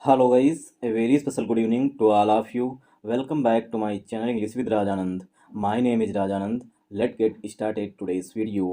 Hello guys, a very special good evening to all of you. Welcome back to my channel English with Rajanand. My name is Rajanand. Let's get started today's video.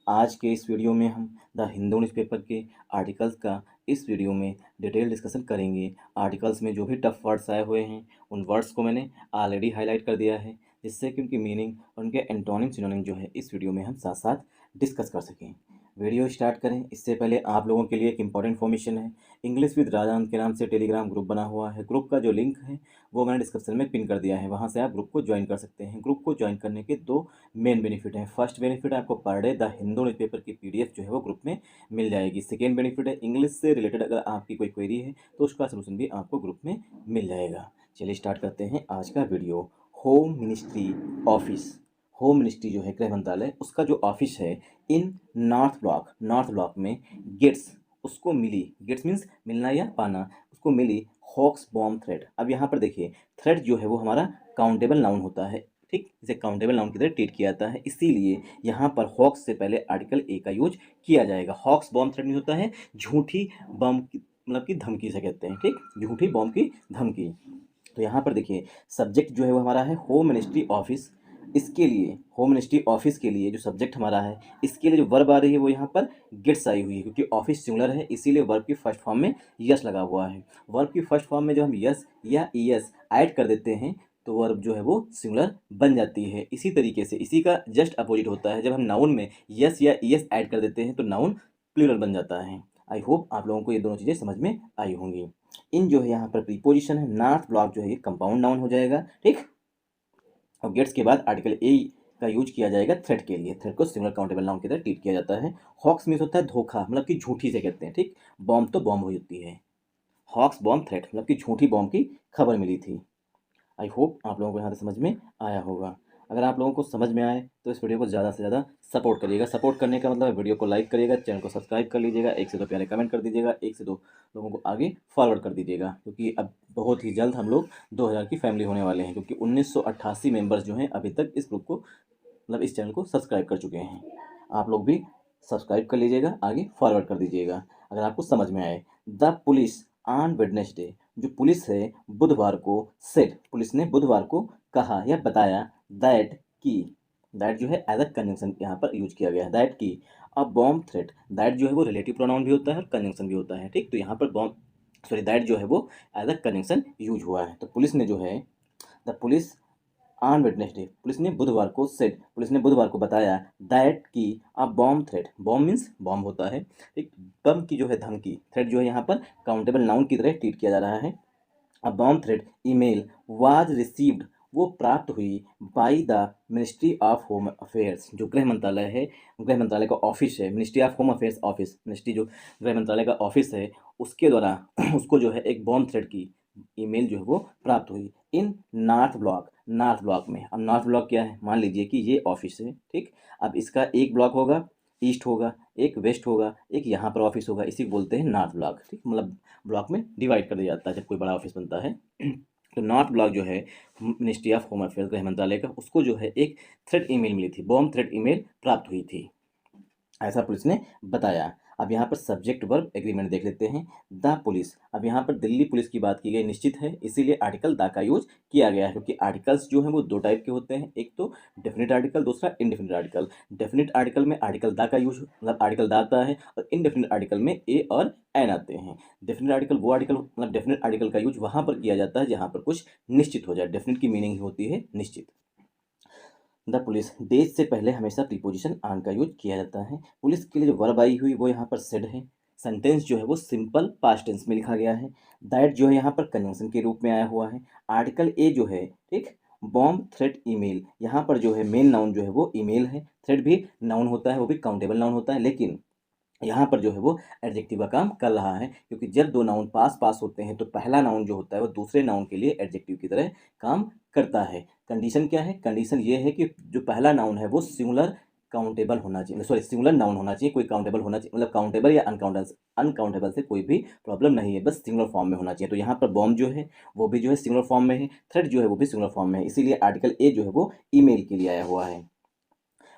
आज के इस video में हम the Hindu newspaper के articles का इस video में detail discussion करेंगे। आर्टिकल्स में जो भी टफ वर्ड्स आए हुए हैं उन वर्ड्स को मैंने ऑलरेडी हाईलाइट कर दिया है, जिससे कि उनकी मीनिंग और उनके एंटोनिम सिनोनिम जो है इस वीडियो में हम साथ साथ डिस्कस कर सकें। वीडियो स्टार्ट करें इससे पहले आप लोगों के लिए एक इम्पॉर्टेंट इन्फॉर्मेशन है। इंग्लिश विद राजानंद के नाम से टेलीग्राम ग्रुप बना हुआ है। ग्रुप का जो लिंक है वो मैंने डिस्क्रिप्शन में पिन कर दिया है, वहाँ से आप ग्रुप को ज्वाइन कर सकते हैं। ग्रुप को ज्वाइन करने के दो मेन बेनिफिट हैं। फर्स्ट बेनिफिट आपको per day the Hindu newspaper की पीडीएफ जो है वो ग्रुप में मिल जाएगी। सेकेंड बेनिफिट है इंग्लिश से रिलेटेड अगर आपकी कोई क्वेरी है तो उसका सोल्यूशन भी आपको ग्रुप में मिल जाएगा। चलिए स्टार्ट करते हैं आज का video. Home ministry office, home ministry जो है गृह मंत्रालय, उसका जो ऑफिस है इन नॉर्थ ब्लॉक में गेट्स उसको मिली, गेट्स मीन्स मिलना या पाना, उसको मिली हॉक्स बॉम्ब थ्रेड। अब यहाँ पर देखिए थ्रेड जो है वो हमारा काउंटेबल नाउन होता है, ठीक, इसे काउंटेबल नाउन की तरह ट्रीट किया जाता है, इसीलिए यहाँ पर हॉक्स से पहले आर्टिकल ए का यूज किया जाएगा। हॉक्स बॉम्ब थ्रेड नहीं होता है झूठी बम की, मतलब कि धमकी से कहते हैं, ठीक, झूठी बॉम्ब की धमकी। तो यहाँ पर देखिए सब्जेक्ट जो है वो हमारा है होम मिनिस्ट्री ऑफिस। इसके लिए होम मिनिस्ट्री ऑफिस के लिए जो सब्जेक्ट हमारा है, इसके लिए जो वर्ब आ रही है वो यहाँ पर गेट्स आई हुई है, क्योंकि ऑफिस सिंगुलर है इसीलिए वर्ब की फर्स्ट फॉर्म में यस लगा हुआ है। वर्ब की फर्स्ट फॉर्म में जब हम यस या ईएस ऐड कर देते हैं तो वर्ब जो है वो सिंगुलर बन जाती है। इसी तरीके से इसी का जस्ट अपोजिट होता है, जब हम नाउन में यस या ईएस ऐड कर देते हैं तो नाउन प्लूरल बन जाता है। आई होप आप लोगों को ये दोनों चीज़ें समझ में आई होंगी। इन जो है यहाँ पर प्रीपोजिशन है, नॉर्थ ब्लॉक जो है ये कंपाउंड नाउन हो जाएगा, ठीक, और गेट्स के बाद आर्टिकल ए का यूज किया जाएगा थ्रेट के लिए। थ्रेट को सिंगुलर काउंटेबल नाउन की तरह ट्रीट किया जाता है। हॉक्स मीन्स होता है धोखा, मतलब कि झूठी से कहते हैं, ठीक, बॉम्ब तो बॉम्ब हो जाती है। हॉक्स बॉम्ब थ्रेट मतलब कि झूठी बॉम्ब की खबर मिली थी। आई होप आप लोगों को यहाँ से समझ में आया होगा। अगर आप लोगों को समझ में आए तो इस वीडियो को ज़्यादा से ज़्यादा सपोर्ट करिएगा। सपोर्ट करने का मतलब वीडियो को लाइक करिएगा, चैनल को सब्सक्राइब कर लीजिएगा, एक से दो प्यारे कमेंट कर दीजिएगा, एक से दो लोगों को आगे फॉरवर्ड कर दीजिएगा, क्योंकि अब बहुत ही जल्द हम लोग 2000 की फैमिली होने वाले हैं, क्योंकि 1988 मेंबर्स जो हैं अभी तक इस ग्रुप को, मतलब इस चैनल को सब्सक्राइब कर चुके हैं। आप लोग भी सब्सक्राइब कर लीजिएगा, आगे फॉरवर्ड कर दीजिएगा अगर आपको समझ में आए। द पुलिस ऑन वेडनेसडे, जो पुलिस है बुधवार को, सेड पुलिस ने बुधवार को कहा या बताया, दैट की, दैट जो है एज अ कंजंक्शन यहाँ पर यूज किया गया है, दैट की अ बॉम्ब थ्रेट। दैट जो है वो रिलेटिव प्रोनाउन भी होता है और कंजंक्शन भी होता है, ठीक, तो यहाँ पर बॉम्ब सॉरी दैट जो है वो एज अ कंजंक्शन यूज हुआ है। तो पुलिस ने जो है the police on Wednesday, police ने बुधवार को सेड, पुलिस ने बुधवार को बताया, दैट की a bomb threat, bomb means bomb होता है, एक बम की जो है धमकी, थ्रेट जो है यहाँ पर काउंटेबल नाउन की तरह ट्रीट किया जा रहा है। A bomb threat email was received, वो प्राप्त हुई by the ministry of home affairs, जो गृह मंत्रालय है, गृह मंत्रालय का ऑफिस है, ministry of home affairs office, ministry जो गृह मंत्रालय का ऑफिस है उसके द्वारा उसको जो है एक बॉम्ब थ्रेट की ईमेल जो है वो प्राप्त हुई इन नॉर्थ ब्लॉक, नॉर्थ ब्लॉक में। अब नॉर्थ ब्लॉक क्या है, मान लीजिए कि ये ऑफिस है, ठीक, अब इसका एक ब्लॉक होगा ईस्ट होगा, एक वेस्ट होगा, एक यहाँ पर ऑफिस होगा, इसी को बोलते हैं नॉर्थ ब्लॉक, ठीक, मतलब ब्लॉक में डिवाइड कर दिया जाता है जब कोई बड़ा ऑफिस बनता है। तो नॉर्थ ब्लॉक जो है मिनिस्ट्री ऑफ होम अफेयर्स गृह मंत्रालय का, उसको जो है एक थ्रेट ईमेल मिली थी, बॉम्ब थ्रेट ईमेल प्राप्त हुई थी, ऐसा पुलिस ने बताया। अब यहाँ पर सब्जेक्ट वर्ब एग्रीमेंट देख लेते हैं। द पुलिस, अब यहाँ पर दिल्ली पुलिस की बात की गई, निश्चित है, इसीलिए आर्टिकल द का यूज किया गया है, क्योंकि आर्टिकल्स जो हैं वो दो टाइप के होते हैं, एक तो डेफिनेट आर्टिकल, दूसरा इनडेफिनेट आर्टिकल। डेफिनेट आर्टिकल में आर्टिकल द का यूज, मतलब आर्टिकल द आता है, और इनडेफिनेट आर्टिकल में ए और एन आते हैं। डेफिनेट आर्टिकल वो आर्टिकल, मतलब डेफिनेट आर्टिकल का यूज वहाँ पर किया जाता है जहाँ पर कुछ निश्चित हो जाए। डेफिनेट की मीनिंग होती है निश्चित। द पुलिस, डेज से पहले हमेशा प्रीपोजिशन ऑन का यूज किया जाता है। पुलिस के लिए जो वर्ब आई हुई वो यहाँ पर सेड है। सेंटेंस जो है वो सिंपल पास्ट टेंस में लिखा गया है। दैट जो है यहाँ पर कंजंक्शन के रूप में आया हुआ है। आर्टिकल ए जो है, ठीक, बॉम्ब थ्रेट ईमेल, यहाँ पर जो है मेन नाउन जो है वो ईमेल है। थ्रेट भी नाउन होता है, वो भी काउंटेबल नाउन होता है, लेकिन यहाँ पर जो है वो एडजेक्टिव का काम कर रहा है, क्योंकि जब दो नाउन पास पास होते हैं तो पहला नाउन जो होता है वो दूसरे नाउन के लिए एडजेक्टिव की तरह काम करता है। कंडीशन क्या है, कंडीशन ये है कि जो पहला नाउन है वो सिंगुलर काउंटेबल होना चाहिए, सॉरी सिंगुलर नाउन होना चाहिए, कोई काउंटेबल होना चाहिए, मतलब काउंटेबल या अनकाउंटेबल, अनकाउंटेबल से कोई भी प्रॉब्लम नहीं है, बस सिंगुलर फॉर्म में होना चाहिए। तो यहाँ पर बॉम्ब जो है वो भी जो है सिंगुलर फॉर्म में है, थ्रेड जो है वो भी सिंगुलर फॉर्म में है, इसीलिए आर्टिकल ए जो है वो ईमेल के लिए आया हुआ है।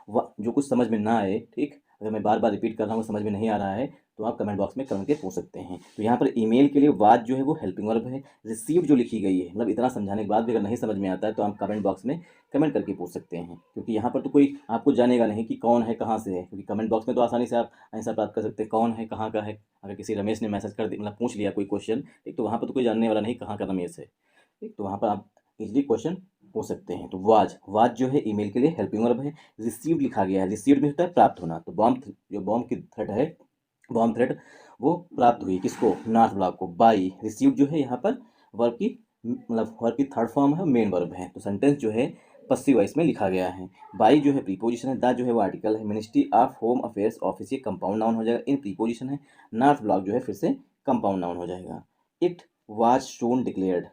जो कुछ समझ में ना आए, ठीक, अगर मैं बार बार रिपीट कर रहा हूँ समझ में नहीं आ रहा है तो आप कमेंट बॉक्स में कमेंट के पूछ सकते हैं। तो यहाँ पर ईमेल के लिए वाज जो है वो हेल्पिंग वर्ब है। रिसीव्ड जो लिखी गई है, मतलब इतना समझाने के बाद भी अगर नहीं समझ में आता है तो आप कमेंट बॉक्स में कमेंट करके पूछ सकते हैं, क्योंकि यहाँ पर तो कोई आपको जानेगा नहीं कि कौन है कहाँ से है, क्योंकि कमेंट बॉक्स में तो आसानी से आप आंसर प्राप्त कर सकते हैं कौन है कहाँ का है। अगर किसी रमेश ने मैसेज कर दिया, मतलब पूछ लिया कोई क्वेश्चन, ठीक, तो वहाँ पर तो कोई जानने वाला नहीं कहाँ का रमेश है, ठीक, तो वहाँ पर आप इजली क्वेश्चन पूछ सकते हैं। तो वाज जो है ईमेल के लिए हेल्पिंग वर्ब है। रिसीव्ड लिखा गया है, रिसीव्ड भी होता है प्राप्त होना, तो बॉम्ब की थ्रेट है, बॉम्ब थ्रेट वो प्राप्त हुई किसको, नॉर्थ ब्लॉक को, बाई। रिसीव्ड जो है यहाँ पर वर्ब की, मतलब वर्ब की थर्ड फॉर्म है, मेन वर्ब है, तो सेंटेंस जो है पसिव वॉइस में लिखा गया है। बाई जो है प्रीपोजिशन है, द जो है वो आर्टिकल है, ministry of home affairs office ये कंपाउंड नाउन हो जाएगा, इन प्रीपोजिशन है। नॉर्थ ब्लॉक जो है फिर से कंपाउंड नाउन हो जाएगा। It was soon declared,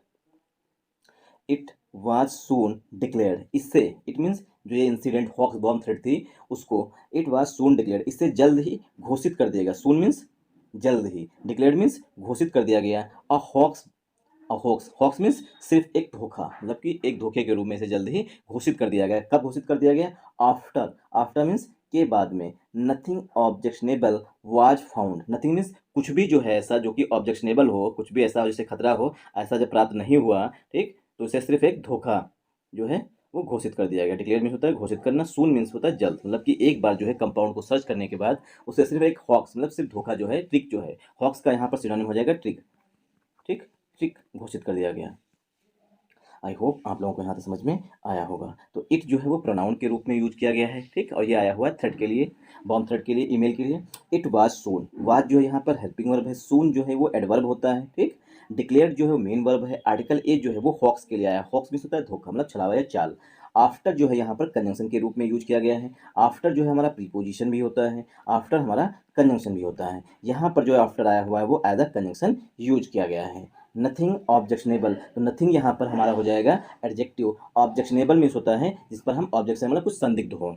it was soon declared, इससे इट मीन्स जो ये इंसिडेंट हॉक्स बॉम्ब थ्रेट थी उसको इट वाज सून डिक्लेयर्ड, इससे जल्द ही घोषित कर दिया गया। सून मीन्स जल्द ही, डिक्लेयर्ड मीन्स घोषित कर दिया गया। अ हॉक्स, हॉक्स, हॉक्स मीन्स सिर्फ एक धोखा, मतलब कि एक धोखे के रूप में इसे जल्द ही घोषित कर दिया गया। कब घोषित कर दिया गया, आफ्टर, आफ्टर मीन्स के बाद में। Nothing objectionable was found, nothing means कुछ भी जो है ऐसा जो कि ऑब्जेक्शनेबल हो, कुछ भी ऐसा जिससे खतरा हो, ऐसा जब प्राप्त नहीं हुआ, ठीक, तो इसे सिर्फ एक धोखा जो है वो घोषित कर दिया गया। डिक्लेयर मीन्स होता है घोषित करना, सून मीन्स होता है जल्द, मतलब कि एक बार जो है कंपाउंड को सर्च करने के बाद उसे सिर्फ एक हॉक्स, मतलब सिर्फ धोखा जो है, ट्रिक जो है, हॉक्स का यहाँ पर सिनोनिम हो जाएगा ट्रिक, ठीक, ट्रिक घोषित कर दिया गया। आई होप आप लोगों को यहाँ तक समझ में आया होगा। तो इट जो है वो प्रोनाउन के रूप में यूज किया गया है, ठीक, और ये आया हुआ है थ्रेड के लिए, बॉम्ब थ्रेड के लिए, ईमेल के लिए। इट वाज सून, वाज जो है यहाँ पर हेल्पिंग वर्ब है, सून जो है वो एडवर्ब होता है, ठीक। डिक्लेयर जो है वो मेन वर्ब है, आर्टिकल ए जो है वो हॉक्स के लिए आया, हॉक्स मीन्स होता है धोखा, मतलब छलावा या चाल। आफ्टर जो है यहाँ पर कंजंक्शन के रूप में यूज किया गया है। आफ्टर जो है हमारा प्रीपोजिशन भी होता है, आफ्टर हमारा कंजंक्शन भी होता है। यहाँ पर जो आफ्टर आया हुआ है वो एज अ कंजंक्शन यूज किया गया है। नथिंग ऑब्जेक्शनेबल, तो नथिंग यहाँ पर हमारा हो जाएगा एडजेक्टिव। ऑब्जेक्शनेबल मीन्स होता है जिस पर हम ऑब्जेक्शन, मतलब कुछ संदिग्ध हो,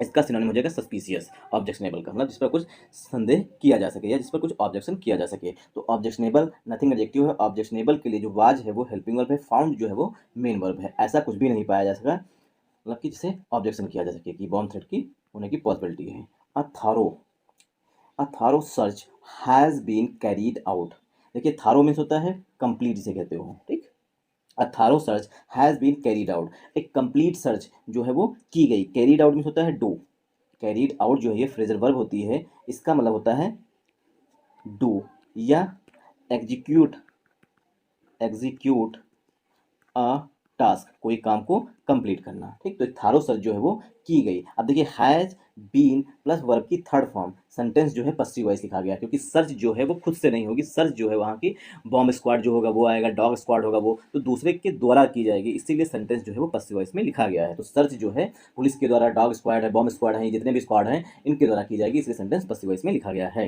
इसका सिनोनिम हो जाएगा सस्पिशियस। ऑब्जेक्शनेबल का मतलब जिस पर कुछ संदेह किया जा सके या जिस पर कुछ ऑब्जेक्शन किया जा सके, तो ऑब्जेक्शनेबल नथिंग एडजेक्टिव है। ऑब्जेक्शनेबल के लिए जो वाज है वो हेल्पिंग वर्ब है, फाउंड जो है वो मेन वर्ब है। ऐसा कुछ भी नहीं पाया जा सका, मतलब कि जिसे ऑब्जेक्शन किया जा सके कि बॉम्ब थ्रेट की होने की पॉसिबिलिटी है। अ thorough, a thorough search has been carried out, देखिए थारो मीन्स होता है कंप्लीट जिसे कहते हो, ठीक। A thorough search has been carried out, एक कंप्लीट सर्च जो है वो की गई। कैरीड आउट मीन्स होता है डू, कैरीड आउट जो है ये फ्रेजल वर्ब होती है, इसका मतलब होता है डू या एग्जीक्यूट, एग्जीक्यूट अ टास्क, कोई काम को कंप्लीट करना, ठीक। तो थारो सर्च जो है वो की गई। अब देखिए हैज बीन प्लस वर्ब की थर्ड फॉर्म, सेंटेंस जो है पसिव वॉइस लिखा गया, क्योंकि सर्च जो है वो खुद से नहीं होगी, सर्च जो है वहाँ की बॉम्ब स्क्वाड जो होगा वो आएगा, डॉग स्क्वाड होगा वो, तो दूसरे के द्वारा की जाएगी, इसीलिए सेंटेंस जो है वो पसिव वॉइस में लिखा गया है। तो सर्च जो है पुलिस के द्वारा, डॉग स्क्वाड है, बॉम्ब स्क्वाड है, जितने भी स्क्वाड हैं इनके द्वारा की जाएगी, इसलिए सेंटेंस पसिव वॉइस में लिखा गया है।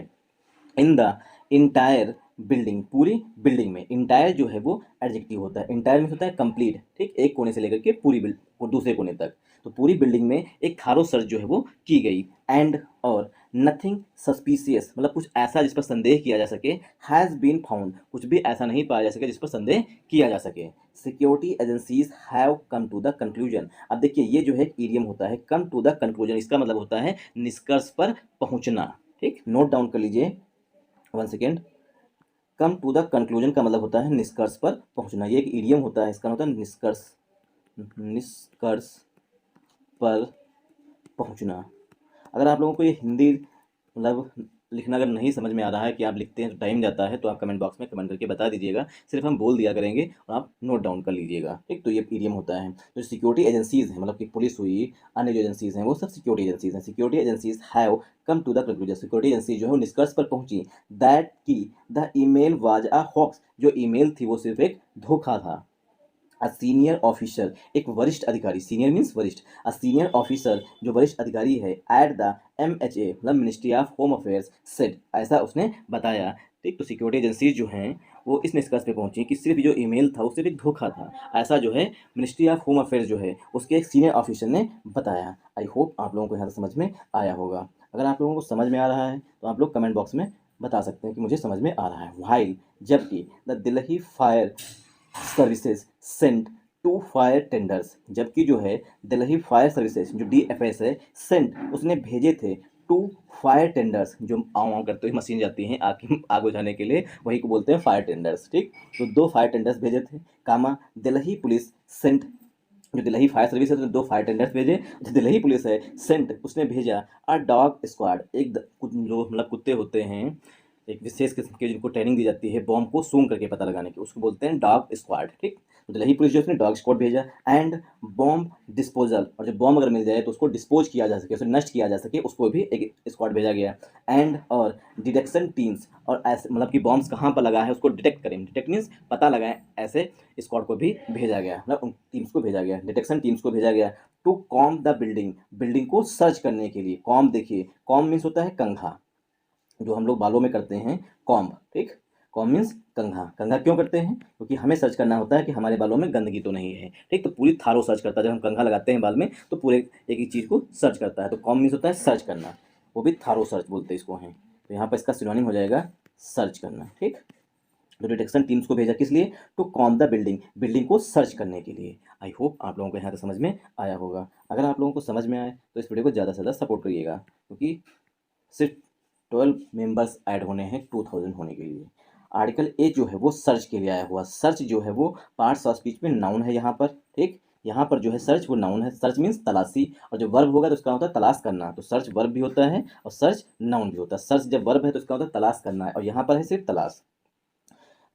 इन द इंटायर बिल्डिंग, पूरी बिल्डिंग में, इंटायर जो है वो एडजेक्टिव होता है, इंटायर मीन्स होता है कंप्लीट, ठीक, एक कोने से लेकर के पूरी दूसरे कोने तक, तो पूरी बिल्डिंग में एक थारो सर्च जो है वो की गई। एंड और नथिंग सस्पिशियस, मतलब कुछ ऐसा जिस पर संदेह किया जा सके, हैज़ बीन फाउंड, कुछ भी ऐसा नहीं पाया जा सके जिस पर संदेह किया जा सके। Security agencies have come to the conclusion, अब देखिए ये जो है एक ईडियम होता है, कम टू द कंक्लूजन, इसका मतलब होता है निष्कर्ष पर पहुंचना, ठीक, नोट डाउन कर लीजिए, one second. Come to the conclusion का मतलब होता है निष्कर्ष पर पहुंचना, ये एक इडियम होता है, इसका होता है निष्कर्ष, निष्कर्ष पर पहुंचना। अगर आप लोगों को ये हिंदी मतलब लिखना अगर नहीं समझ में आ रहा है कि आप लिखते हैं तो टाइम जाता है, तो आप कमेंट बॉक्स में कमेंट करके बता दीजिएगा, सिर्फ हम बोल दिया करेंगे और आप नोट डाउन कर लीजिएगा, ठीक। तो ये पीडीएम होता है। तो सिक्योरिटी एजेंसीज हैं, मतलब कि पुलिस हुई, अन्य जो एजेंसीज हैं वो सब सिक्योरिटी एजेंसीज हैं। Security agencies have come to the conclusion, security agency जो है वो निष्कर्ष पर पहुंची दैट की the email was a hoax, जो ईमेल थी वो सिर्फ एक धोखा था। अ सीनियर ऑफिसर, एक वरिष्ठ अधिकारी, सीनियर मीन्स वरिष्ठ, अ सीनियर ऑफिसर जो वरिष्ठ अधिकारी है, एट द MHA मतलब ministry of home affairs said, ऐसा उसने बताया, ठीक। तो सिक्योरिटी एजेंसीज जो हैं वो इस निष्कर्ष पे पहुंची कि सिर्फ जो ईमेल था वो सिर्फ एक धोखा था, ऐसा जो है मिनिस्ट्री ऑफ होम अफेयर्स जो है उसके एक सीनियर ऑफिसर ने बताया। आई होप आप लोगों को यहाँ से समझ में आया होगा। अगर आप लोगों को समझ में आ रहा है तो आप लोग कमेंट बॉक्स में बता सकते हैं कि मुझे समझ में आ रहा है। वाइल, जबकि the Delhi Fire Services sent two fire tenders, जबकि जो है दिल्ली फायर सर्विसेज जो DFS है, सेंट उसने भेजे थे टू फायर टेंडर्स, जो आव आव करते हुए मशीन जाती हैं आग बुझाने के लिए, वही को बोलते हैं फायर टेंडर्स। ठीक, तो 2 फायर टेंडर्स भेजे थे, कामा दिल्ली पुलिस सेंट, जो दिल्ली फायर सर्विस है तो 2 फायर टेंडर्स भेजे, जो दिल्ली पुलिस है सेंट उसने भेजा अ डॉग स्क्वाड, जो मतलब कुत्ते होते हैं एक विशेष किस्म के, जिनको ट्रेनिंग दी जाती है बॉम्ब को सूंघ करके पता लगाने की, उसको बोलते हैं डॉग स्क्वाड। ठीक, तो दिल्ली पुलिस जो है उसने डॉग स्क्वाड भेजा एंड बॉम्ब डिस्पोजल, और जब बॉम्ब अगर मिल जाए तो उसको डिस्पोज किया जा सके, उसे नष्ट किया जा सके, उसको भी एक स्क्वाड भेजा गया एंड और डिटेक्शन टीम्स, और ऐसे मतलब कि बॉम्ब्स कहाँ पर लगा है उसको डिटेक्ट करें, डिटेक्ट मीन्स पता लगाएं, ऐसे स्क्वाड को भी भेजा गया, मतलब उन टीम्स को भेजा गया, डिटेक्शन टीम्स को भेजा गया to comb the building, building को सर्च करने के लिए। कॉम्ब देखिए, कॉम्ब मीन्स होता है कंघा, जो हम लोग बालों में करते हैं कॉम्ब। ठीक, कॉम्ब मीन्स कंघा, कंघा क्यों करते हैं, क्योंकि हमें सर्च करना होता है कि हमारे बालों में गंदगी तो नहीं है। ठीक, तो पूरी थारो सर्च करता है, जब हम कंघा लगाते हैं बाल में तो पूरे एक एक चीज़ को सर्च करता है, तो कॉम्ब मीन्स होता है सर्च करना, वो भी थारो सर्च बोलते हैं इसको हैं, तो यहाँ पर इसका सिनोनिम हो जाएगा सर्च करना। ठीक, तो डिटेक्शन टीम्स को भेजा किस लिए, to comb the building, building को सर्च करने के लिए। आई होप आप लोगों को यहाँ तक समझ में आया होगा। अगर आप लोगों को समझ में आए तो इस वीडियो को ज़्यादा से ज़्यादा सपोर्ट करिएगा, क्योंकि सिर्फ 12 मेंबर्स ऐड होने हैं 2000 होने के लिए। आर्टिकल ए जो है वो सर्च के लिए आया हुआ, सर्च जो है वो पार्ट्स ऑफ स्पीच में नाउन है यहाँ पर। ठीक, यहाँ पर जो है सर्च वो नाउन है, सर्च मीन्स तलाशी, और जब वर्ब होगा तो उसका होता है तलाश करना, तो सर्च वर्ब भी होता है और सर्च नाउन भी होता है। सर्च जब वर्ब है तो उसका होता है तलाश करना है, और यहाँ पर है सिर्फ तलाश।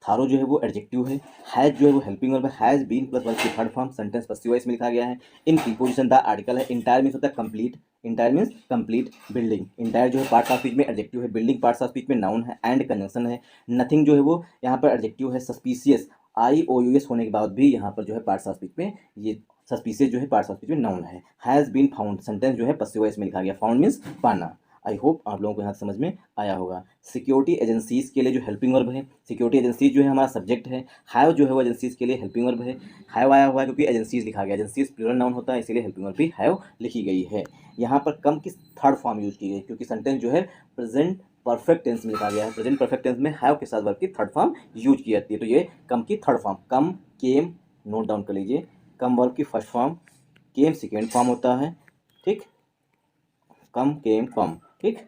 थारो जो है वो एडजेक्टिव है, हैज जो है वो हेल्पिंग वर्ब है, हैज बीन प्लस वर्ब की थर्ड फॉर्म, सेंटेंस पसिव वॉइस में लिखा गया है। इन प्रीपोजिशन द आर्टिकल है, इंटायर मीन्स होता है complete, entire means complete building, entire जो है पार्ट्स ऑफ स्पीच में एडजेक्टिव है, बिल्डिंग पार्ट्स ऑफ स्पीच में नाउन है एंड कंजंक्शन है। नथिंग जो है वो यहाँ पर एडजेक्टिव है, सस्पिशियस IOUS होने के बाद भी यहाँ पर जो है पार्ट्स ऑफ स्पीच में ये सस्पिशियस जो है पार्ट्स ऑफ स्पीच में नाउन है। हैज़ बीन फाउंड, सेंटेंस जो है पसिव वॉइस में लिखा गया, फाउंड मीन्स पाना। आई होप आप लोगों को यहाँ समझ में आया होगा। सिक्योरिटी एजेंसीज के लिए जो हेल्पिंग वर्ब है, सिक्योरिटी एजेंसीज जो है हमारा सब्जेक्ट है, हैव जो है वो एजेंसीज के लिए हेल्पिंग वर्ब है, हैव आया हुआ है क्योंकि एजेंसीज लिखा गया, एजेंसीज प्लूरल नाउन होता है इसीलिए हेल्पिंग वर्ब भी हैव लिखी गई है। यहाँ पर कम की थर्ड फॉर्म यूज की गई, क्योंकि सेंटेंस जो है प्रेजेंट परफेक्ट टेंस में लिखा गया है, प्रेजेंट परफेक्ट टेंस में हैव के साथ वर्ब की थर्ड फॉर्म यूज की जाती है, तो ये कम की थर्ड फॉर्म, कम केम, नोट डाउन कर लीजिए, कम वर्ब की फर्स्ट फॉर्म, केम सेकेंड फॉर्म होता है। ठीक, कम केम कम, ठीक,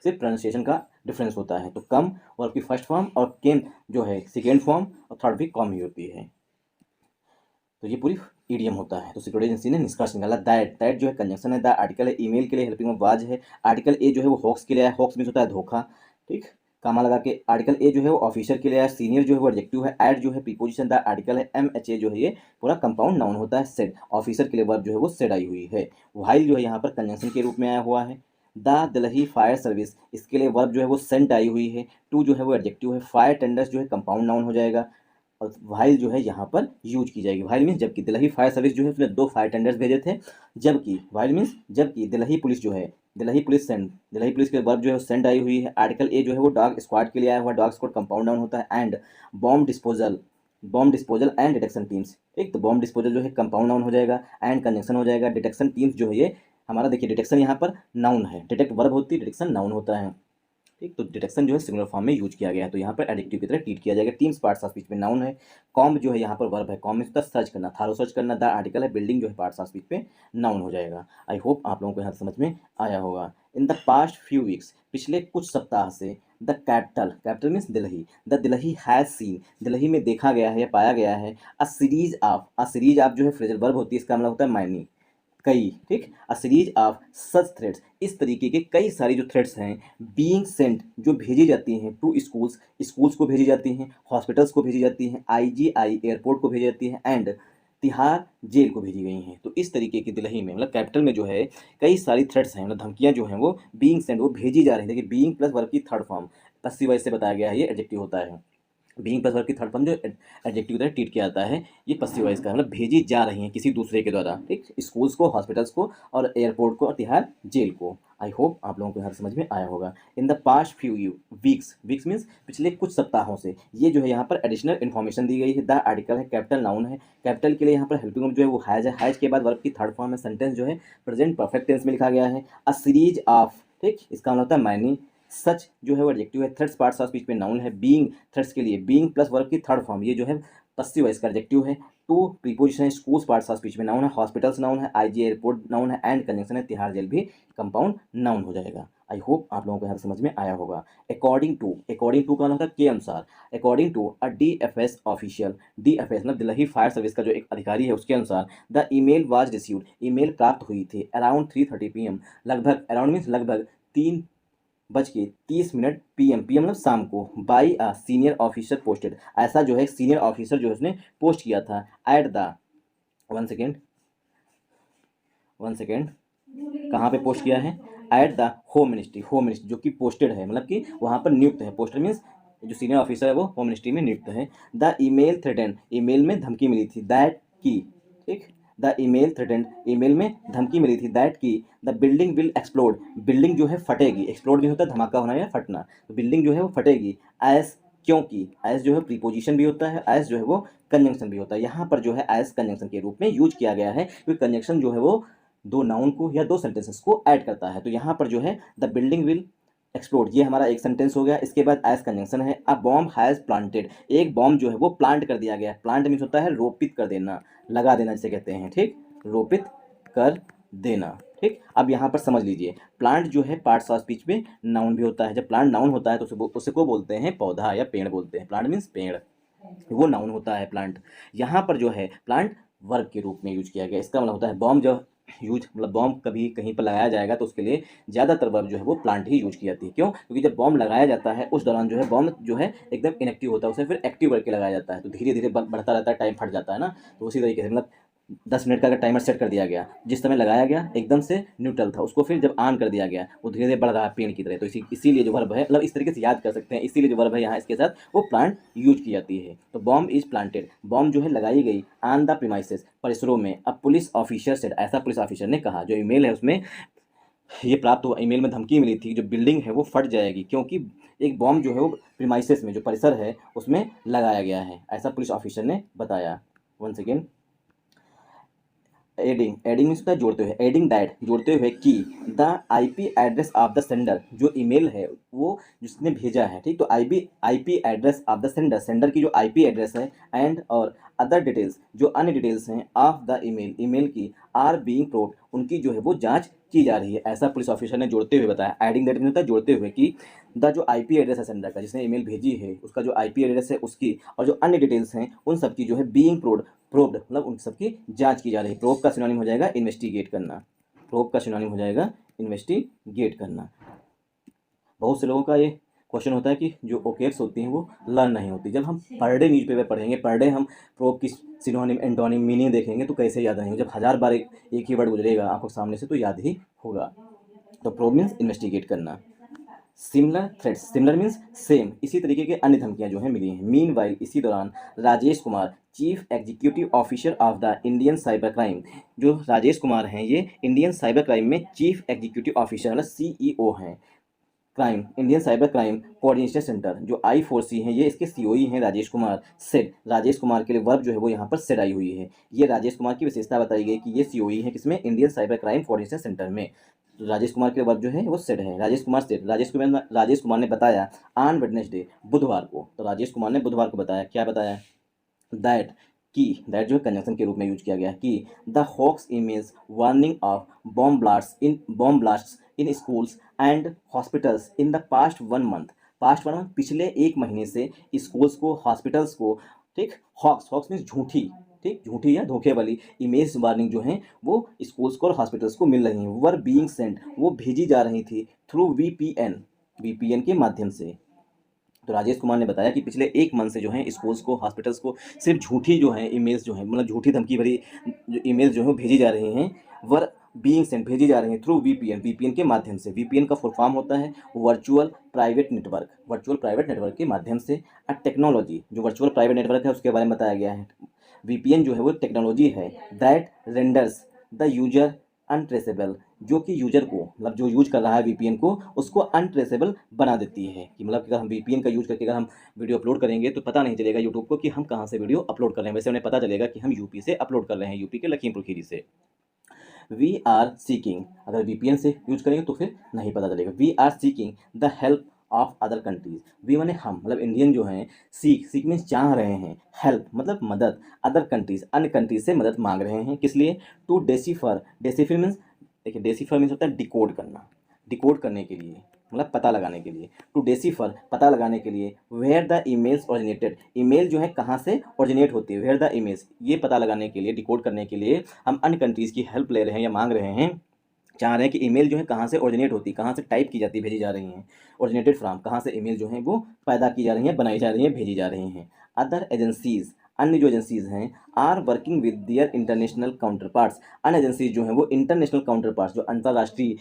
सिर्फ प्रोनाउंसिएशन का डिफरेंस होता है, तो कम वर्ब की फर्स्ट फॉर्म और केम जो है सेकेंड फॉर्म और थर्ड भी कम ही होती है, तो ये पूरी ईडियम होता है। तो सिक्योरिटी एजेंसी ने निष्कर्ष निकाला दैट, दैट जो है कंजंक्शन है, द आर्टिकल है ईमेल के लिए हेल्पिंग वर्ब वाज है, आर्टिकल ए जो है वो हॉक्स के लिए आया, हॉक्स मीन्स होता है धोखा। ठीक, कामा लगा के आर्टिकल ए जो है वो ऑफिसर के लिए आया, सीनियर जो है वो एडजेक्टिव है, एड जो है प्रीपोजिशन, द आर्टिकल है MHA जो है ये पूरा कंपाउंड नाउन होता है, सेड ऑफिसर के लिए वर्ब जो है वो सेड आई हुई है, व्हाइल जो है यहाँ पर कंजंक्शन के रूप में आया हुआ है, द दिल्ली फायर सर्विस इसके लिए वर्ब जो है वो सेंट आई हुई है, टू जो है वो एडजेक्टिव है, फायर टेंडर्स जो है कंपाउंड नाउन हो जाएगा, और व्हाइल जो है यहाँ पर यूज की जाएगी। व्हाइल मीन्स जबकि, दिल्ली फायर सर्विस जो है उसने 2 फायर टेंडर्स भेजे थे, जबकि व्हाइल मीन्स जबकि दिल्ली पुलिस जो है, Delhi police send, Delhi police के वर्ब जो है वो सेंड आई हुई है, आर्टिकल ए जो है वो डॉग स्क्वाड के लिए आया हुआ, डॉग स्क्वाड कंपाउंड नाउन होता है and bomb disposal, bomb disposal and detection teams. ठीक, तो बॉम्ब डिस्पोजल जो है कंपाउंड नाउन हो जाएगा एंड कंजंक्शन हो जाएगा, डिटेक्शन टीम्स जो है ये हमारा देखिए डिटेक्शन यहाँ पर नाउन है, डिटेक्ट वर्ब होती है, डिटेक्शन नाउन होता है। ठीक, तो डिटेक्शन जो है सिंगुलर फॉर्म में यूज किया गया है, तो यहाँ पर एडिक्टिव की तरह ट्रीट किया जाएगा। टीम्स पार्ट्स ऑफ स्पीच में नाउन है, कॉम्ब जो है यहाँ पर वर्ब है, कॉम्ब मीन्स सर्च करना, थारो सर्च करना, द आर्टिकल है, बिल्डिंग जो है पार्ट्स ऑफ स्पीच में नाउन हो जाएगा। आई होप आप लोगों को यहाँ समझ में आया होगा। इन द पास्ट फ्यू वीक्स, पिछले कुछ सप्ताह से, the capital, capital means Delhi, the Delhi has seen, Delhi में देखा गया है या पाया गया है, a series of, a series of जो है फ्रेजल वर्ब होती है, इसका मतलब होता है मैनी, कई। ठीक, a series of such threads, इस तरीके के कई सारी जो थ्रेड्स हैं, बीइंग सेंट जो भेजी जाती हैं, टू स्कूल्स, स्कूल्स को भेजी जाती हैं, हॉस्पिटल्स को भेजी जाती हैं, IGI एयरपोर्ट को भेजी जाती हैं एंड तिहाड़ जेल को भेजी गई हैं। तो इस तरीके की दिल्ली में मतलब कैपिटल में जो है कई सारी थ्रेड्स हैं, मतलब धमकियां जो हैं वो बीइंग सेंट वो भेजी जा रही हैं। देखिए बीइंग प्लस वर्ब की थर्ड फॉर्म पसिव वॉइस से बताया गया है, ये एडजेक्टिव होता है, बीइंग प्लस वर्ब की थर्ड फॉर्म जो एडजेक्टिव की तरह ट्रीट किया जाता है, ये पसिव वॉइस का मतलब भेजी जा रही हैं किसी दूसरे के द्वारा। ठीक, स्कूल्स को, हॉस्पिटल्स को और एयरपोर्ट को और तिहाड़ जेल को। आई होप आप लोगों को यहाँ समझ में आया होगा। इन the past few weeks, weeks means पिछले कुछ सप्ताहों से, ये जो है यहाँ पर एडिशनल इन्फॉर्मेशन दी गई है। द आर्टिकल है, कैपिटल नाउन है, कैपिटल के लिए यहाँ पर हेल्पिंग वर्ब जो है वो हैज है, हैज के बाद वर्ब की थर्ड फॉर्म है, सेंटेंस जो है प्रेजेंट परफेक्ट टेंस में लिखा गया है। अ सीरीज ऑफ, ठीक, इसका मतलब होता है मैनी, सच जो है वो एडजेक्टिव है, थ्रेड्स पार्ट्स ऑफ स्पीच में नाउन है, बीइंग थ्रेड्स के लिए बीइंग प्लस वर्ब की थर्ड फॉर्म, ये जो है पसिव वॉइस का एडजेक्टिव है, टू प्रीपोजिशन है, स्कूल्स पार्ट्स ऑफ स्पीच में नाउन है, हॉस्पिटल्स नाउन है, IG एयरपोर्ट नाउन है एंड कंजंक्शन है, तिहाड़ जेल भी कंपाउंड नाउन हो जाएगा। आई होप आप लोगों को यहाँ समझ में आया होगा। अकॉर्डिंग टू का मतलब के अनुसार, according to a DFS official, DFS मतलब दिल्ली फायर सर्विस का जो एक अधिकारी है उसके अनुसार, the email was received, email प्राप्त हुई थी अराउंड 3:30 PM, लगभग, अराउंड मीन्स लगभग 3:30 PM, PM मतलब शाम को, by a senior officer posted, ऐसा जो है सीनियर ऑफिसर जो है उसने पोस्ट किया था एट द, वन सेकेंड कहाँ पे पोस्ट किया है, at the home ministry, home ministry जो कि पोस्टेड है, मतलब कि वहाँ पर नियुक्त है, पोस्टेड मीन्स जो सीनियर ऑफिसर है वो होम मिनिस्ट्री में नियुक्त है। द ईमेल थ्रेटेंड, ईमेल में धमकी मिली थी, दैट की, ठीक, द ईमेल थ्रेटेंड, ईमेल में धमकी मिली थी, दैट की the building will explode, building जो है फटेगी, एक्सप्लोड नहीं होता धमाका होना या फटना, तो बिल्डिंग जो है वो फटेगी, एज, क्योंकि, एज जो है प्रीपोजिशन भी होता है, एज जो है वो कंजंक्शन भी होता है, यहाँ पर जो है एज कंजंक्शन के रूप में यूज किया गया है, क्योंकि कंजंक्शन जो है वो दो नाउन को या दो सेंटेंसेस को ऐड करता है। तो यहाँ पर जो है द बिल्डिंग विल एक्सप्लोड, ये हमारा एक सेंटेंस हो गया। इसके बाद एज कंजंक्शन है, अ बॉम्ब हैज़ प्लांटेड, एक बॉम्ब जो है वो प्लांट कर दिया गया। प्लांट मीन्स होता है रोपित कर देना, लगा देना जिसे कहते हैं, ठीक, रोपित कर देना, ठीक। अब यहाँ पर समझ लीजिए, प्लांट जो है पार्ट्स ऑफ स्पीच में नाउन भी होता है, जब प्लांट नाउन होता है तो उसे को बोलते हैं पौधा या पेड़ बोलते हैं, प्लांट मीन्स पेड़, वो नाउन होता है प्लांट। यहाँ पर जो है प्लांट वर्ब के रूप में यूज किया गया, इसका मतलब होता है बॉम्ब जो यूज, मतलब बॉम्ब कभी कहीं पर लगाया जाएगा तो उसके लिए ज़्यादातर वर्ब जो है वो प्लांट ही यूज की जाती है। क्यों? क्योंकि जब बॉम्ब लगाया जाता है उस दौरान जो है बॉम्ब जो है एकदम इनएक्टिव होता है, उसे फिर एक्टिव करके लगाया जाता है, तो धीरे धीरे बढ़ता रहता है, टाइम फट जाता है ना, तो उसी तरीके से मतलब 10 मिनट का अगर टाइमर सेट कर दिया गया, जिस समय लगाया गया एकदम से न्यूट्रल था, उसको फिर जब ऑन कर दिया गया वो धीरे धीरे बढ़ रहा है पेड़ की तरह, तो इसीलिए जो वर्ब है, मतलब इस तरीके से याद कर सकते हैं, इसीलिए जो वर्ब है यहाँ इसके साथ वो प्लांट यूज की जाती है। तो बॉम्ब इज प्लांटेड, बॉम्ब जो है लगाई गई ऑन द प्रीमाइसेस, परिसरों में। अब पुलिस ऑफिसर सेड, ऐसा पुलिस ऑफिसर ने कहा, जो ईमेल है उसमें ये प्राप्त हुआ, ईमेल में धमकी मिली थी जो बिल्डिंग है वो फट जाएगी, क्योंकि एक बॉम्ब जो है वो प्रीमाइसेस में, जो परिसर है उसमें लगाया गया है, ऐसा पुलिस ऑफिसर ने बताया। One second, adding, adding means होता है जोड़ते हुए, एडिंग दैट जोड़ते हुए कि the IP address of the sender, जो ईमेल है वो जिसने भेजा है, ठीक, तो IP address of the sender, sender की जो IP एड्रेस है, एंड और अदर डिटेल्स, जो अन्य डिटेल्स हैं ऑफ द ईमेल, ईमेल की, आर बीइंग प्रोब, उनकी जो है वो जांच की जा रही है, ऐसा पुलिस ऑफिसर ने जोड़ते हुए बताया। एडिंग दैट मीन्स होता है जोड़ते हुए कि द जो IP एड्रेस है सेंडर का, जिसने ईमेल भेजी है उसका जो IP एड्रेस है उसकी, और जो अन्य डिटेल्स हैं उन सब की जो है बीइंग प्रोब्ड मतलब उन सबकी जांच की जा रही है। प्रोब का सिनोनिम हो जाएगा इन्वेस्टिगेट करना, प्रोब का सिनोनिम हो जाएगा इन्वेस्टिगेट करना। बहुत से लोगों का ये क्वेश्चन होता है कि जो ओकेब्स होती हैं वो लर्न नहीं होती। जब हम पर डे न्यूज़पेपर पढ़ेंगे, पर डे हम प्रोब की सिनोनिम, एंटोनिम, मीनिंग देखेंगे तो कैसे याद नहीं हो, जब 1000 बार एक ही वर्ड गुजरेगा आपको सामने से तो याद ही होगा। तो प्रोब मीन्स इन्वेस्टिगेट करना। Similar threats, similar means same, इसी तरीके के अन्य धमकियां जो हैं मिली हैं। मीन वाइल, इसी दौरान Rajesh Kumar, chief executive officer of the Indian cyber crime, जो राजेश कुमार हैं ये इंडियन साइबर क्राइम में चीफ एग्जीक्यूटिव ऑफिसर मतलब CEO हैं। Crime, Indian cyber crime coordination centre, जो I4C हैं, ये इसके COE हैं राजेश कुमार। सेड, राजेश कुमार के लिए वर्ब जो है वो यहाँ पर सेड आई हुई है, ये राजेश कुमार की विशेषता बताई गई कि ये COE है किसमें, Indian cyber crime coordination centre में। तो राजेश कुमार के वर्ब जो है वो सेड है, राजेश कुमार सेड, राजेश कुमार ने बताया ऑन वेडनेसडे, बुधवार को, तो राजेश कुमार ने बुधवार को बताया, क्या बताया, दैट की, दैट जो है कंजंक्शन के रूप में यूज किया गया कि the hoax email warning of bomb blasts in schools and hospitals in the past 1 month, past 1 month पिछले 1 महीने से स्कूल्स को, हॉस्पिटल्स को, ठीक, हॉक्स मीन्स झूठी, ठीक, झूठी या धोखे वाली इमेज वार्निंग जो है वो स्कूल्स को और हॉस्पिटल्स को मिल रही हैं। वर बीइंग सेंट, वो भेजी जा रही थी थ्रू VPN के माध्यम से। तो राजेश कुमार ने बताया कि पिछले 1 मंथ से जो है स्कूल्स को, हॉस्पिटल्स को सिर्फ झूठी जो है ईमेल्स जो है, मतलब झूठी धमकी भरी जो ईमेल्स जो है भेजी जा रही हैं, वर बीइंग सेंट, भेजी जा रही हैं थ्रू VPN के माध्यम से। VPN का फुल फॉर्म होता है वर्चुअल प्राइवेट नेटवर्क के माध्यम से। अ टेक्नोलॉजी, जो वर्चुअल प्राइवेट नेटवर्क है उसके बारे में बताया गया है। VPN जो है वो टेक्नोलॉजी है that renders the user untraceable, जो कि यूजर को, मतलब जो यूज कर रहा है VPN को, उसको अनट्रेसेबल बना देती है, कि मतलब अगर हम VPN का यूज करके अगर हम वीडियो अपलोड करेंगे तो पता नहीं चलेगा यूट्यूब को कि हम कहाँ से वीडियो अपलोड कर रहे हैं, वैसे उन्हें पता चलेगा कि हम यूपी से अपलोड कर रहे हैं, यूपी के लखीमपुर खीरी से। वी आर सीकिंग, अगर VPN से यूज करेंगे तो फिर नहीं पता चलेगा। We are seeking the help of other countries, we माने हम, मतलब इंडियन जो हैं, सीक मीन्स चाह रहे हैं, हेल्प मतलब मदद, अदर कंट्रीज अन्य कंट्रीज से मदद मांग रहे हैं, किस लिए, टू डेसीफर मीन्स, देखिए डेसीफर मीन्स होता है डिकोड करना, डिकोड करने के लिए, मतलब पता लगाने के लिए। टू डेसिफर, पता लगाने के लिए। Where the emails originated, email जो है कहाँ से ओरिजिनेट होती है। वेयर द ईमेल्स, ये पता लगाने के लिए, डिकोड करने के लिए हम अन्य कंट्रीज़ की हेल्प ले रहे हैं या मांग रहे हैं, चाह रहे हैं कि ईमेल जो है कहाँ से ओरिजिनेट होती है, कहाँ से टाइप की जाती है, भेजी जा रही हैं। ओरिजिनेटेड फ्रॉम, कहाँ से ईमेल जो है वो पैदा की जा रही हैं, बनाई जा रही हैं, भेजी जा रही हैं। अदर एजेंसीज़, अन्य जो एजेंसीज़ हैं, are working with their international counterparts, अन्य एजेंसीज जो हैं वो इंटरनेशनल काउंटर पार्ट्स, जो अंतर्राष्ट्रीय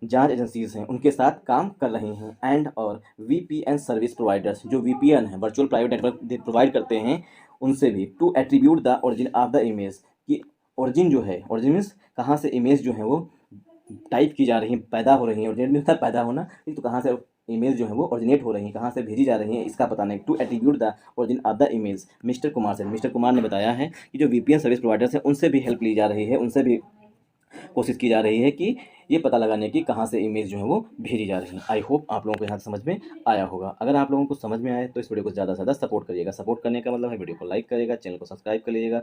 जांच एजेंसीज हैं, उनके साथ काम कर रही हैं। एंड और वीपीएन सर्विस प्रोवाइडर्स, जो वीपीएन है, वर्चुअल प्राइवेट नेटवर्क प्रोवाइड करते हैं, उनसे भी। To attribute the origin of the email, कि ओरिजिन जो है, ओरिजिन मीन्स कहाँ से इमेज जो है वो टाइप की जा रही है, पैदा हो रही है। ओरिजिनेट मीन्स पैदा होना, तो कहाँ से इमेज जो है वो ओरिजिनेट हो रही है, कहाँ से भेजी जा रही हैं, इसका पता नहीं। To attribute the origin of the email, mister Kumar से, मिस्टर कुमार ने बताया है कि जो वीपीएन सर्विस प्रोवाइडर्स हैं उनसे भी हेल्प ली जा रही है, उनसे भी कोशिश की जा रही है कि ये पता लगाने की कहाँ से इमेज जो है वो भेजी जा रही है। आई होप आप लोगों को यहाँ समझ में आया होगा। अगर आप लोगों को समझ में आए तो इस वीडियो को ज़्यादा से ज़्यादा सपोर्ट करिएगा। सपोर्ट करने का मतलब है वीडियो को लाइक करिएगा, चैनल को सब्सक्राइब कर लीजिएगा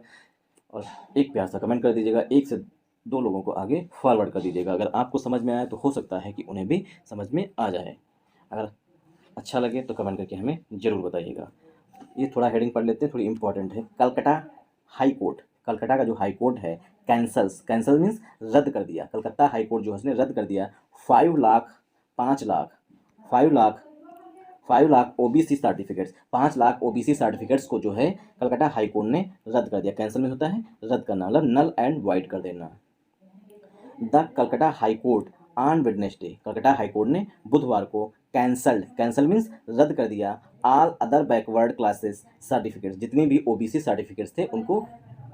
और एक प्यार सा कमेंट कर दीजिएगा। 1 से 2 लोगों को आगे फॉरवर्ड कर दीजिएगा। अगर आपको समझ में आया तो हो सकता है कि उन्हें भी समझ में आ जाए। अगर अच्छा लगे तो कमेंट करके हमें ज़रूर बताइएगा। ये थोड़ा हेडिंग पढ़ लेते हैं, थोड़ी इंपॉर्टेंट है। कलकत्ता हाई कोर्ट, कलकत्ता का जो हाई कोर्ट है, कैंसल मीन्स रद्द कर दिया। कलकत्ता हाई कोर्ट जो है उसने रद्द कर दिया 5 lakh 5 lakh 5 lakh 5 lakh OBC certificates, 5 lakh OBC certificates को जो है कलकत्ता हाई कोर्ट ने रद्द कर दिया। कैंसल में होता है रद्द करना, मतलब नल एंड वाइड कर देना। The Calcutta high court on Wednesday, Calcutta high court ने बुधवार को कैंसल मीन्स रद्द कर दिया all other backward classes certificates, जितनी भी ओबीसी सर्टिफिकेट्स थे उनको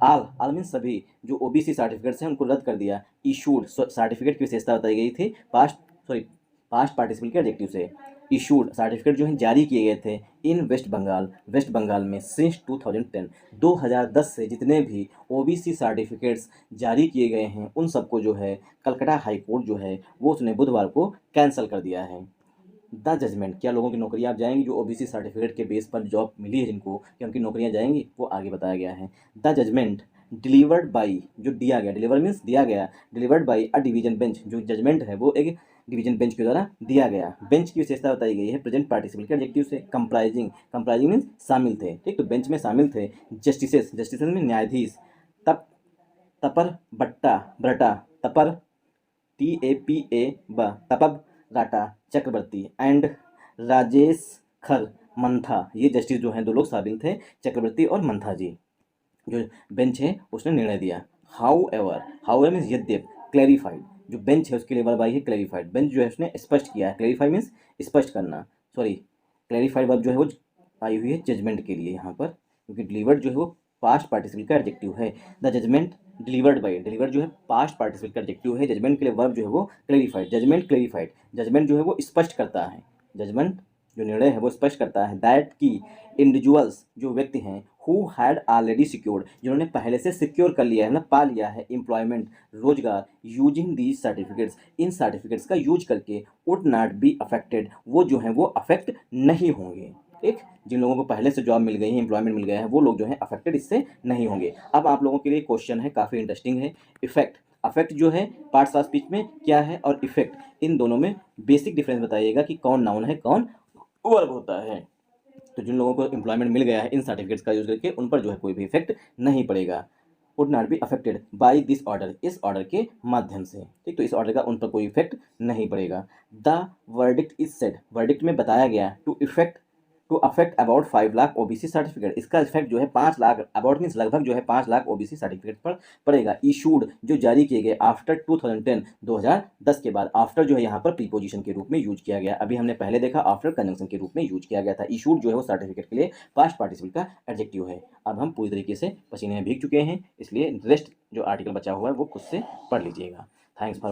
ऑल मीन्स सभी जो ओबीसी सर्टिफिकेट्स हैं उनको रद्द कर दिया। इशूड, सर्टिफिकेट की विशेषता बताई गई थी पास्ट पार्टिसिपल के एडजेक्टिव से। इशूड, सर्टिफिकेट जो हैं जारी किए गए थे इन वेस्ट बंगाल में सिंस 2010 से जितने भी ओबीसी सर्टिफिकेट्स जारी किए गए हैं उन सबको जो है कलकत्ता हाई कोर्ट जो है वो उसने बुधवार को कैंसिल कर दिया है। द जजमेंट, क्या लोगों की नौकरियां आप जाएंगी जो ओबीसी सर्टिफिकेट के बेस पर जॉब मिली है जिनको, क्या उनकी नौकरियां जाएंगी, वो आगे बताया गया है। द जजमेंट डिलीवर्ड बाई, जो दिया गया, डिलीवर मीन्स दिया गया, delivered by a division bench, जो जजमेंट है वो एक डिवीजन बेंच के द्वारा दिया गया। बेंच की विशेषता बताई गई है प्रेजेंट पार्टिसिपल के एडजेक्टिव से। कंप्राइजिंग मीन्स शामिल थे, ठीक, तो बेंच में शामिल थे जस्टिसेस में न्यायाधीश, तप तपर बट्टा तपर तपब राटा चक्रवर्ती एंड राजेश खर मंथा, ये जस्टिस जो हैं 2 लोग शामिल थे, चक्रवर्ती और मंथा जी। जो बेंच है उसने निर्णय दिया। हाउ मीन्स यद्यप, क्लैरिफाइड, जो बेंच है उसके लिए वर्ब आई है क्लैरिफाइड। बेंच जो है उसने स्पष्ट किया है, क्लैरिफाई मीन्स स्पष्ट करना, क्लैरिफाइड वर्ब जो है वो आई हुई है जजमेंट के लिए यहाँ पर, क्योंकि डिलीवर्ड जो है वो पास्ट पार्टिसिपल का एडजेक्टिव है। द जजमेंट डिलीवर्ड जो है पास्ट पार्टिसिपल का एडजेक्टिव है, जजमेंट के लिए वर्ब जो है वो क्लैरिफाइड। जजमेंट जो है वो स्पष्ट करता है, जजमेंट जो निर्णय है वो स्पष्ट करता है दैट की इंडिविजुअल्स, जो व्यक्ति हैं, हु हैड ऑलरेडी सिक्योर्ड, जिन्होंने पहले से सिक्योर कर लिया है, मतलब पा लिया है एम्प्लॉयमेंट, रोजगार, using the certificates, in certificates का यूज करके, वुड नॉट बी अफेक्टेड, वो जो हैं वो अफेक्ट नहीं होंगे। ठीक, जिन लोगों को पहले से जॉब मिल गई है, एम्प्लॉयमेंट मिल गया है, वो लोग जो है अफेक्टेड इससे नहीं होंगे। अब आप लोगों के लिए क्वेश्चन है, काफ़ी इंटरेस्टिंग है। अफेक्ट जो है पार्ट्स ऑफ स्पीच में क्या है, और इफेक्ट, इन दोनों में बेसिक डिफरेंस बताइएगा कि कौन नाउन है कौन वर्ब होता है। तो जिन लोगों को एम्प्लॉयमेंट मिल गया है इन सर्टिफिकेट्स का यूज करके, उन पर जो है कोई भी इफेक्ट नहीं पड़ेगा। Would not be affected by this order, इस ऑर्डर के माध्यम से, ठीक, तो इस ऑर्डर का उन पर कोई इफेक्ट नहीं पड़ेगा। The verdict is set, verdict में बताया गया to affect about 5 lakh OBC certificate, इसका इफेक्ट जो है 5 लाख, अबाउट मीन्स लगभग जो है 5 लाख ओबीसी सर्टिफिकेट पर पड़ेगा। इशूड, जो जारी किए गए आफ्टर 2010 के बाद, आफ्टर जो है यहाँ पर प्रीपोजिशन के रूप में यूज किया गया। अभी हमने पहले देखा आफ्टर कंजंक्शन के रूप में यूज किया गया था। इशूड जो है वो सर्टिफिकेट के लिए पास्ट पार्टिसिपल का एडजेक्टिव है। अब हम पूरी तरीके से पसीने में भीग चुके हैं, इसलिए रेस्ट जो आर्टिकल बचा हुआ है वो खुद से पढ़ लीजिएगा। Thanks for